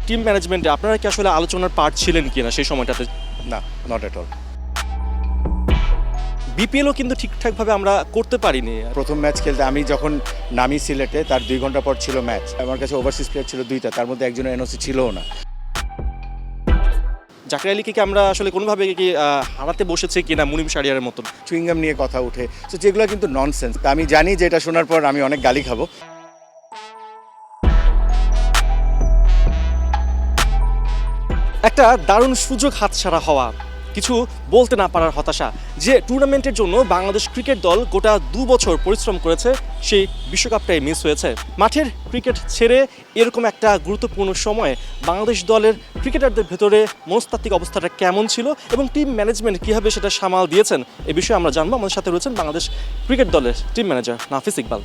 Team ম্যানেজমেন্টে আপনারা কি আসলে আলোচনার পার্ট ছিলেন কিনা সেই সময়টাতে? না, নট এট অল। বিপিএলও কিন্তু ঠিকঠাকভাবে আমরা করতে পারিনি। প্রথম ম্যাচ খেলতে আমি যখন নামি সিলেটে, তার 2 ঘন্টা পর ছিল ম্যাচ। আমার কাছে ওভারসিজ প্লেয়ার ছিল 2টা, তার মধ্যে একজনের এনওসি ছিলও না। জাকির আলীকে কি আমরা আসলে কোনোভাবে কি হারাতে বসেছি কিনা মুনিম শাহরিয়ারের মতন? চুইংগাম নিয়ে কথা উঠে, তো যেগুলো কিন্তু ননসেন্স। আমি জানি যে এটা শোনার পর আমি অনেক গালি খাবো। একটা দারুণ সুযোগ হাতছাড়া হওয়া, কিছু বলতে না পারার হতাশা, যে টুর্নামেন্টের জন্য বাংলাদেশ ক্রিকেট দল গোটা 2 বছর পরিশ্রম করেছে, সেই বিশ্বকাপটাই মিস হয়েছে। মাঠের ক্রিকেট ছেড়ে এরকম একটা গুরুত্বপূর্ণ সময়ে বাংলাদেশ দলের ক্রিকেটারদের ভেতরে মনস্তাত্ত্বিক অবস্থাটা কেমন ছিল এবং টিম ম্যানেজমেন্ট কীভাবে সেটা সামাল দিয়েছেন, এ বিষয়ে আমরা জানবো। আমাদের সাথে রয়েছেন বাংলাদেশ ক্রিকেট দলের টিম ম্যানেজার নাফিস ইকবাল।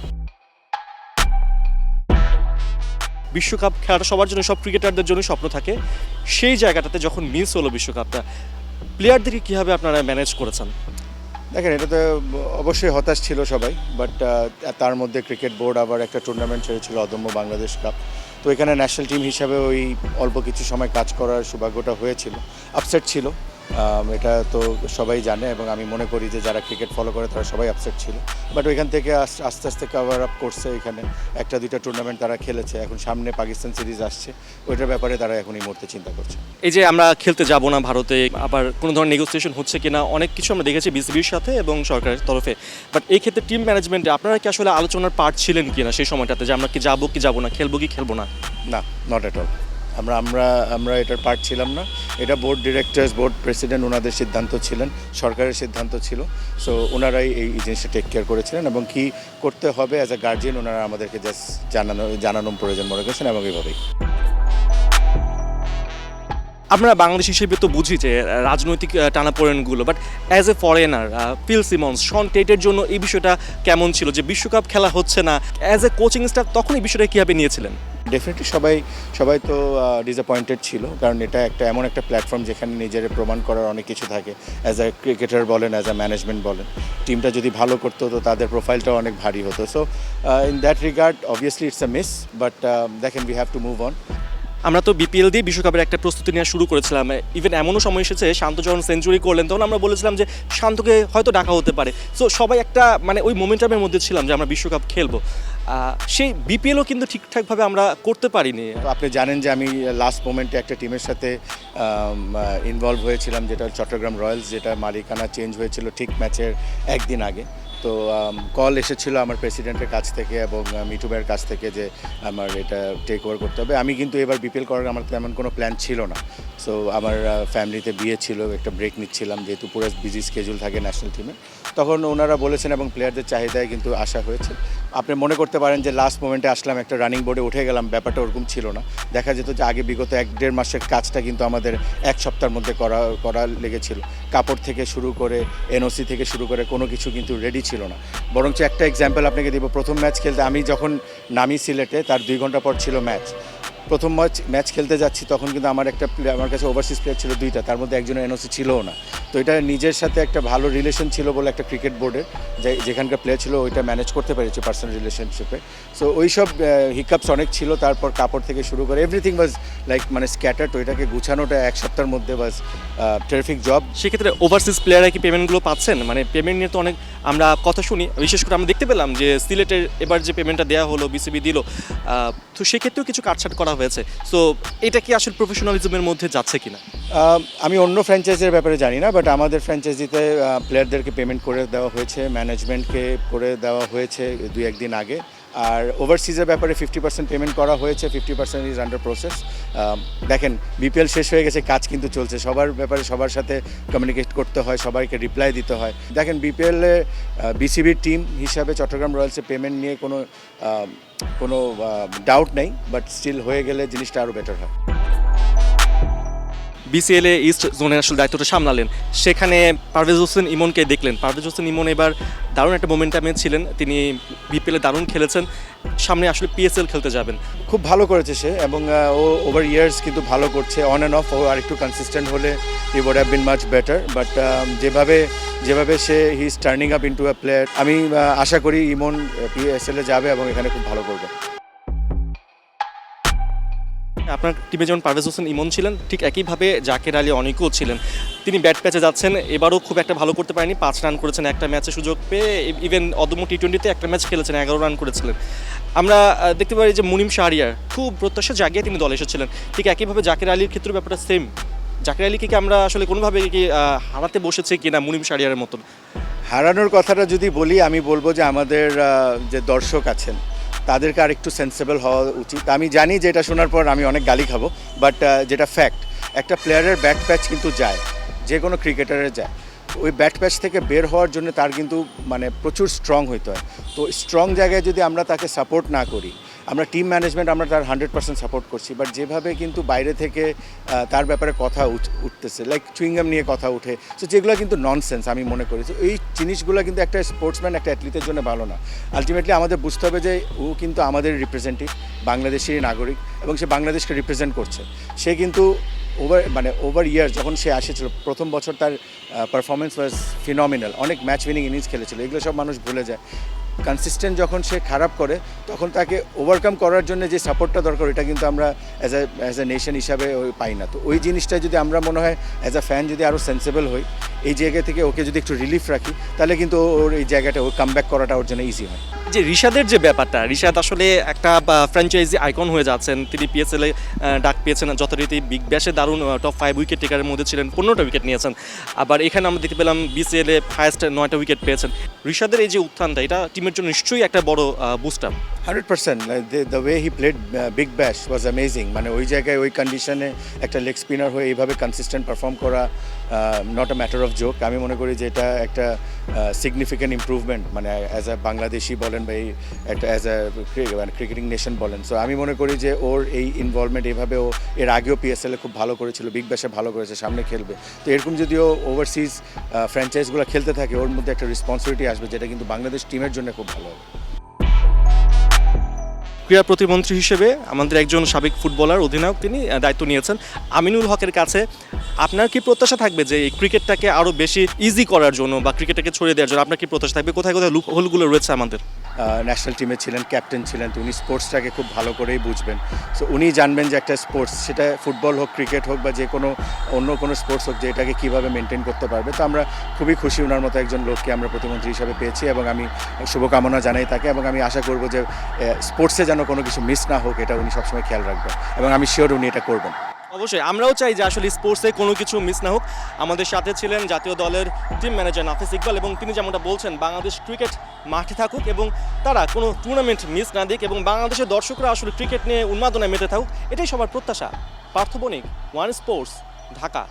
বিশ্বকাপ খেলাটা সবার জন্য, সব ক্রিকেটারদের জন্য স্বপ্ন থাকে। সেই জায়গাটাতে যখন মিস হলো বিশ্বকাপটা, প্লেয়ারদেরকে কীভাবে আপনারা ম্যানেজ করেছেন? দেখেন, এটা তো অবশ্যই হতাশ ছিল সবাই, বাট তার মধ্যে ক্রিকেট বোর্ড আবার একটা টুর্নামেন্ট ছেড়েছিল, অদম্য বাংলাদেশ কাপ। তো এখানে ন্যাশনাল টিম হিসাবে ওই অল্প কিছু সময় কাজ করার সৌভাগ্যটা হয়েছিল। আপসেট ছিল, এটা তো সবাই জানে, এবং আমি মনে করি যে যারা ক্রিকেট ফলো করে তারা সবাই আপসেট ছিল। বাট ওইখান থেকে আস্তে আস্তে কভার আপ করছে। এখানে 1-2টা টুর্নামেন্ট তারা খেলেছে, এখন সামনে পাকিস্তান সিরিজ আসছে, ওইটার ব্যাপারে তারা এখন এই মুহূর্তে চিন্তা করছে। এই যে আমরা খেলতে যাব না ভারতে, আবার কোনো ধরনের নেগোসিয়েশন হচ্ছে কিনা, অনেক কিছু আমরা দেখেছি বিসিবির সাথে এবং সরকারের তরফে। বাট এই ক্ষেত্রে টিম ম্যানেজমেন্টে আপনারা কি আসলে আলোচনার পার্ট ছিলেন কিনা সেই সময়টাতে, যে আমরা কি যাবো কি যাবো না, খেলবো কি খেলবো না? না, নট এট অল। আমরা এটার পার্ট ছিলাম না। এটা বোর্ড ডিরেক্টরস, বোর্ড প্রেসিডেন্ট, ওনাদের সিদ্ধান্ত ছিলেন, সরকারের সিদ্ধান্ত ছিল। সো ওনারাই এই জিনিসটা টেক কেয়ার করেছিলেন, এবং কি করতে হবে অ্যাজ আ গার্জিয়ান ওনারা আমাদেরকে জাস্ট জানানো প্রয়োজন মনে করছেন, এবং এইভাবেই। আমরা বাংলাদেশ হিসেবে তো বুঝি যে রাজনৈতিক টানাপোড়েনগুলো, but as a foreigner Phil Simmons, Shaun টেটের জন্য এই বিষয়টা কেমন ছিল যে বিশ্বকাপ খেলা হচ্ছে না? অ্যাজ এ কোচিং স্টাফ তখন এই বিষয়টা কীভাবে নিয়েছিলেন? ডেফিনেটলি সবাই তো ডিসঅ্যাপয়েন্টেড ছিল, কারণ এটা এমন একটা প্ল্যাটফর্ম যেখানে নিজের প্রমাণ করার অনেক কিছু থাকে। অ্যাজ আ ক্রিকেটার বলেন, অ্যাজ আ ম্যানেজমেন্ট বলেন, টিমটা যদি ভালো করতো তো তাদের প্রোফাইলটাও অনেক ভারী হতো। So in that regard obviously it's a miss, but দেখেন, we have to move on. আমরা তো বিপিএল দিয়ে বিশ্বকাপের একটা প্রস্তুতি নেওয়া শুরু করেছিলাম। ইভেন এমনও সময় এসেছে শান্ত যখন সেঞ্চুরি করলেন তখন আমরা বলেছিলাম যে শান্তকে হয়তো ডাকা হতে পারে। সো সবাই একটা মানে ওই মোমেন্টামের মধ্যে ছিলাম যে আমরা বিশ্বকাপ খেলবো। সেই বিপিএলও কিন্তু ঠিকঠাকভাবে আমরা করতে পারিনি। তো আপনি জানেন যে আমি লাস্ট মোমেন্টে একটা টিমের সাথে ইনভলভ হয়েছিলাম, যেটা চট্টগ্রাম রয়্যালস, যেটা মালিকানা চেঞ্জ হয়েছিল ঠিক ম্যাচের একদিন আগে। তো কল এসেছিল আমার প্রেসিডেন্টের কাছ থেকে এবং মিঠু ভাইয়ের কাছ থেকে যে আমার এটা টেক ওভার করতে হবে। আমি কিন্তু এবার বিপিএল করার আমার তেমন কোনো প্ল্যান ছিল না। সো আমার ফ্যামিলিতে বিয়ে ছিল, একটা ব্রেক নিচ্ছিলাম, যেহেতু পুরো বিজি স্কেজুল থাকে ন্যাশনাল টিমে। তখন ওনারা বলেছেন এবং প্লেয়ারদের চাহিদায় কিন্তু আসা হয়েছে। আপনি মনে করতে পারেন যে লাস্ট মোমেন্টে আসলাম, একটা রানিং বোর্ডে উঠে গেলাম, ব্যাপারটা ওরকম ছিল না। দেখা যেত যে আগে বিগত 1-1.5 মাসের কাজটা কিন্তু আমাদের 1 সপ্তাহের মধ্যে করা লেগেছিল। কাপড় থেকে শুরু করে, এনওসি থেকে শুরু করে কোনো কিছু কিন্তু রেডি ছিল না। বরঞ্চ একটা এক্সাম্পল আপনাকে দিব, প্রথম ম্যাচ খেলতে আমি যখন নামি সিলেটে, তার 2 ঘন্টা পর ছিল ম্যাচ। প্রথম ম্যাচ খেলতে যাচ্ছি, তখন কিন্তু আমার কাছে ওভারসিজ প্লেয়ার ছিল 2টা, তার মধ্যে একজনের এনওসি ছিলও না। তো এটা নিজের সাথে একটা ভালো রিলেশন ছিল বলে একটা ক্রিকেট বোর্ডের যেখানকার প্লেয়ার ছিল ওইটা ম্যানেজ করতে পেরেছে পার্সোনাল রিলেশনশিপে। সো ওই সব হিকআপস অনেক ছিল। তারপর কাপড় থেকে শুরু করে এভরিথিং ওয়াজ লাইক মানে স্ক্যাটার্ড। ওইটাকে গুছানোটা 1 সপ্তাহের মধ্যে ওয়াজ টেরিফিক জব। সেক্ষেত্রে ওভারসিজ প্লেয়াররা কি পেমেন্টগুলো পাচ্ছেন? মানে পেমেন্ট নিয়ে তো অনেক আমরা কথা শুনি, বিশেষ করে আমরা দেখতে পেলাম যে সিলেটের এবার যে পেমেন্টটা দেওয়া হলো, বিসিবি দিল, তো সেক্ষেত্রেও কিছু কাটছাট করা হয়েছে। সো এটা কি আসলে প্রফেশনালিজমের মধ্যে যাচ্ছে কিনা? আমি অন্য ফ্র্যাঞ্চাইজির ব্যাপারে জানি না, বাট আমাদের ফ্র্যাঞ্চাইজিতে প্লেয়ারদেরকে পেমেন্ট করে দেওয়া হয়েছে, ম্যানেজমেন্টকে করে দেওয়া হয়েছে 2-1 দিন আগে। আর ওভারসিজের ব্যাপারে 50% পেমেন্ট করা হয়েছে, 50% ইজ আন্ডার প্রসেস। দেখেন, বিপিএল শেষ হয়ে গেছে, কাজ কিন্তু চলছে। সবার ব্যাপারে সবার সাথে কমিউনিকেট করতে হয়, সবাইকে রিপ্লাই দিতে হয়। দেখেন, বিপিএলে বিসিবির টিম হিসাবে চট্টগ্রাম রয়্যালসের পেমেন্ট নিয়ে কোনো ডাউট নেই, বাট স্টিল হয়ে গেলে জিনিসটা আরও বেটার হয়। বিসিএলে ইস্ট জোনের আসলে দায়িত্বটা সামলালেন, সেখানে পারভেজ হোসেন ইমনকে দেখলেন। পারভেজ হোসেন ইমন এবার দারুণ একটা মোমেন্টামে ছিলেন, তিনি বিপিএলে দারুণ খেলেছেন, সামনে আসলে পিএসএল খেলতে যাবেন। খুব ভালো করেছে সে, এবং ও ওভার ইয়ার্স কিন্তু ভালো করছে, অন অ্যান্ড অফ। ও আর একটু কনসিস্টেন্ট হলে he would have been much better, but যেভাবে সে he is turning up into a player, আমি আশা করি ইমন পিএসএলে যাবে এবং এখানে খুব ভালো করবে। আপনার টিমে যেমন পারভেজ হোসেন ইমন ছিলেন, ঠিক একইভাবে জাকের আলী অনেকেও ছিলেন। তিনি ব্যাট প্যাচে যাচ্ছেন, এবারও খুব একটা ভালো করতে পারেনি, 5 রান করেছেন একটা ম্যাচে সুযোগ পেয়ে। ইভেন অদম্য টি20তে একটা ম্যাচ খেলেছেন, 11 রান করেছিলেন। আমরা দেখতে পারি যে মুনিম শাহরিয়ার খুব প্রত্যাশা জাগিয়ে তিনি দলে এসেছিলেন, ঠিক একইভাবে জাকের আলীর ক্ষেত্রে ব্যাপারটা সেম। জাকের আলীকে কি আমরা আসলে কোনোভাবে কি হারাতে বসেছি কিনা মুনিম শাহরিয়ারের মতন? হারানোর কথাটা যদি বলি, আমি বলবো যে আমাদের যে দর্শক আছেন তাদেরকে আর একটু সেন্সেবল হওয়া উচিত। আমি জানি যে এটা শোনার পর আমি অনেক গালি খাবো, বাট যেটা ফ্যাক্ট, একটা প্লেয়ারের ব্যাট প্যাচ কিন্তু যায়, যে কোনো ক্রিকেটারের যায়। ওই ব্যাট প্যাচ থেকে বের হওয়ার জন্য তার কিন্তু মানে প্রচুর স্ট্রং হইতে হয়। তো স্ট্রং জায়গায় যদি আমরা তাকে সাপোর্ট না করি, আমরা টিম ম্যানেজমেন্ট আমরা তার 100% সাপোর্ট করছি, বাট যেভাবে কিন্তু বাইরে থেকে তার ব্যাপারে কথা উঠতেছে, লাইক চুইংগাম নিয়ে কথা উঠে, সো যেগুলো কিন্তু ননসেন্স আমি মনে করি। তো এই জিনিসগুলো কিন্তু একটা স্পোর্টসম্যান, একটা অ্যাথলিটের জন্য ভালো না। আলটিমেটলি আমাদের বুঝতে হবে যে ও কিন্তু আমাদের রিপ্রেজেন্টেটিভ, বাংলাদেশের নাগরিক, এবং সে বাংলাদেশকে রিপ্রেজেন্ট করছে। সে কিন্তু ওভার ইয়ার যখন সে আসেছিল, প্রথম বছর তার পারফরমেন্স ওয়াজ ফিনমিনাল, অনেক ম্যাচ উইনিং ইনিংস খেলেছিল, এগুলো সব মানুষ ভুলে যায়। কনসিস্টেন্ট যখন সে খারাপ করে, তখন তাকে ওভারকাম করার জন্য যে সাপোর্টটা দরকার, ওইটা কিন্তু আমরা অ্যাজ এ নেশন হিসাবে পাই না। তো ওই জিনিসটা যদি আমরা মনে হয় অ্যাজ আ ফ্যান যদি আরও সেন্সেবল হই, এই জায়গা থেকে ওকে যদি একটু রিলিফ রাখি, তাহলে কিন্তু ওর এই জায়গাটা ওর কামব্যাক করাটা ওর জন্য ইজি হয়। যে রিশাদের যে ব্যাপারটা, রিশাদ আসলে একটা ফ্র্যাঞ্চাইজি আইকন হয়ে যাচ্ছেন। তিনি পিএসএলে ডাক পেয়েছেন যথারীতি, বিগ ব্যাশে দারুণ টপ 5 উইকেট টেকারের মধ্যে ছিলেন, 15টা উইকেট নিয়েছেন। আবার এখানে আমরা দেখতে পেলাম বিসিএলে হায়েস্ট 9টা উইকেট পেয়েছেন। রিশাদের এই যে উত্থানটা, এটা টিমের জন্য নিশ্চয়ই একটা বড় boost up. 100%, the way he played Big Bash was amazing. মানে ওই জায়গায় ওই কন্ডিশনে একটা লেগ স্পিনার হয়ে এইভাবে কনসিস্টেন্ট পারফর্ম করা not a matter of joke. আমি মনে করি যে এটা একটা সিগনিফিক্যান্ট ইম্প্রুভমেন্ট, মানে অ্যাজ আ বাংলাদেশি বলেন বা এই একটা অ্যাজ আ ক্রিকেটিং নেশন বলেন। সো আমি মনে করি যে ওর এই ইনভলভমেন্ট, এইভাবে ও এর আগেও পিএসএলে খুব ভালো করেছিল, বিগ ব্যাশে ভালো করেছে, সামনে খেলবে। তো এরকম যদি ও ওভারসিজ ফ্র্যাঞ্চাইজগুলো খেলতে থাকে, ওর মধ্যে একটা রেসপন্সিবিলিটি আসবে, যেটা কিন্তু বাংলাদেশ টিমের জন্য খুব ভালো হবে। ক্রীড়া প্রতিমন্ত্রী হিসেবে আমাদের একজন সাবেক ফুটবলার, অধিনায়ক, তিনি দায়িত্ব নিয়েছেন। আমিনুল হকের কাছে আপনার কি প্রত্যাশা থাকবে যে এই ক্রিকেটটাকে আরও বেশি ইজি করার জন্য বা ক্রিকেটটাকে ছড়িয়ে দেওয়ার জন্য আপনার কি প্রত্যাশা থাকবে? কোথায় কোথায় লুপ হোলগুলো রয়েছে আমাদের? ন্যাশনাল টিমে ছিলেন, ক্যাপ্টেন ছিলেন, তো উনি স্পোর্টসটাকে খুব ভালো করেই বুঝবেন। সো উনি জানবেন যে একটা স্পোর্টস, সেটা ফুটবল হোক, ক্রিকেট হোক, বা যে কোনো অন্য কোনো স্পোর্টস হোক, যে এটাকে কীভাবে মেনটেন করতে পারবে। তো আমরা খুবই খুশি ওনার মতো একজন লোককে আমরা প্রতিমন্ত্রী হিসাবে পেয়েছি, এবং আমি শুভকামনা জানাই তাকে, এবং আমি আশা করব যে স্পোর্টসে যেন কোনো কিছু মিস না হোক, এটা উনি সবসময় খেয়াল রাখবেন, এবং আমি শিওর উনি এটা করবেন। অবশ্যই আমরাও চাই যে আসলে স্পোর্টসে কোনো কিছু মিস না হোক। আমাদের সাথে ছিলেন জাতীয় দলের টিম ম্যানেজার নাফিস ইকবাল, এবং তিনি যেমনটা বলছেন বাংলাদেশ ক্রিকেট মাঠে থাকুক এবং তারা কোনো টুর্নামেন্ট মিস না দিক, এবং বাংলাদেশের দর্শকরা আসলে ক্রিকেট নিয়ে উন্মাদনায় মেতে থাকুক, এটাই সবার প্রত্যাশা। পার্থ বণিক, ওয়ান স্পোর্টস, ঢাকা।